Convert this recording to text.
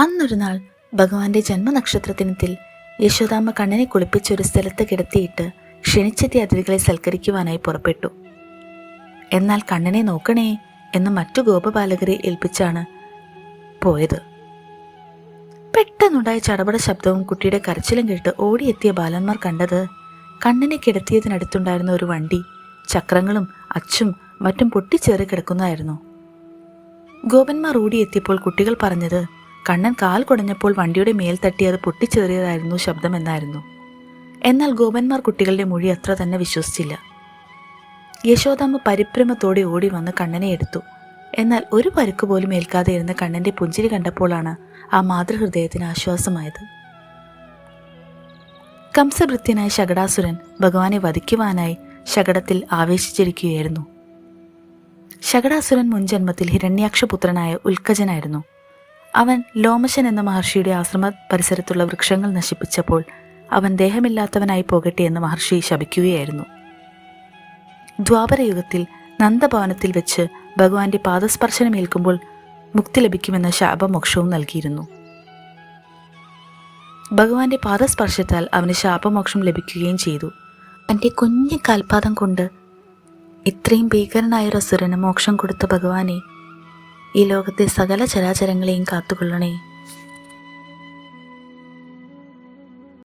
അന്നൊരു നാൾ ഭഗവാന്റെ ജന്മനക്ഷത്രദിനത്തിൽ യശോദാമ്മ കണ്ണനെ കുളിപ്പിച്ചൊരു സ്ഥലത്ത് കിടത്തിയിട്ട് ക്ഷണിച്ചെത്തിയ അതിഥികളെ സൽക്കരിക്കുവാനായി പുറപ്പെട്ടു. എന്നാൽ കണ്ണനെ നോക്കണേ എന്ന് മറ്റു ഗോപബാലകരെ ഏൽപ്പിച്ചാണ് പോയത്. പെട്ടെന്നുണ്ടായ ചടപട ശബ്ദവും കുട്ടിയുടെ കരച്ചിലും കേട്ട് ഓടിയെത്തിയ ബാലന്മാർ കണ്ടത് കണ്ണനെ കിടത്തിയതിനടുത്തുണ്ടായിരുന്ന ഒരു വണ്ടി ചക്രങ്ങളും അച്ചും മറ്റും പൊട്ടിച്ചേറി കിടക്കുന്നതായിരുന്നു. ഗോപന്മാർ ഓടിയെത്തിയപ്പോൾ കുട്ടികൾ പറഞ്ഞത് കണ്ണൻ കാൽ കുടഞ്ഞപ്പോൾ വണ്ടിയുടെ മേൽ തട്ടി അത് പൊട്ടിച്ചേറിയതായിരുന്നു ശബ്ദമെന്നായിരുന്നു. എന്നാൽ ഗോപന്മാർ കുട്ടികളുടെ മൊഴി അത്ര തന്നെ വിശ്വസിച്ചില്ല. യശോദാമ്മ പരിഭ്രമത്തോടെ ഓടി വന്ന് കണ്ണനെ എടുത്തു. എന്നാൽ ഒരു പരുക്ക് പോലും ഏൽക്കാതെ ഇരുന്ന കണ്ണന്റെ പുഞ്ചിരി കണ്ടപ്പോഴാണ് ആ മാതൃഹൃദയത്തിന് ആശ്വാസമായത്. കംസഭൃത്യനായ ശകടാസുരൻ ഭഗവാനെ വധിക്കുവാനായി ശകടത്തിൽ ആവേശിച്ചിരിക്കുകയായിരുന്നു. ശകടാസുരൻ മുൻജന്മത്തിൽ ഹിരണ്യാക്ഷപുത്രനായ ഉൽക്കജനായിരുന്നു. അവൻ ലോമശൻ എന്ന മഹർഷിയുടെ ആശ്രമ പരിസരത്തുള്ള വൃക്ഷങ്ങൾ നശിപ്പിച്ചപ്പോൾ അവൻ ദേഹമില്ലാത്തവനായി പോകട്ടെ എന്ന് മഹർഷി ശപിക്കുകയായിരുന്നു. ദ്വാപരയുഗത്തിൽ നന്ദഭവനത്തിൽ വെച്ച് ഭഗവാന്റെ പാദസ്പർശനമേൽക്കുമ്പോൾ മുക്തി ലഭിക്കുമെന്ന ശാപമോക്ഷവും നൽകിയിരുന്നു. ഭഗവാന്റെ പാദസ്പർശത്താൽ അവന് ശാപമോക്ഷം ലഭിക്കുകയും ചെയ്തു. തൻ്റെ കുഞ്ഞു കാൽപാദം കൊണ്ട് ഇത്രയും ഭീകരനായൊരു അസുരന് മോക്ഷം കൊടുത്ത ഭഗവാനെ, ഈ ലോകത്തെ സകല ചരാചരങ്ങളെയും കാത്തുകൊള്ളണേ.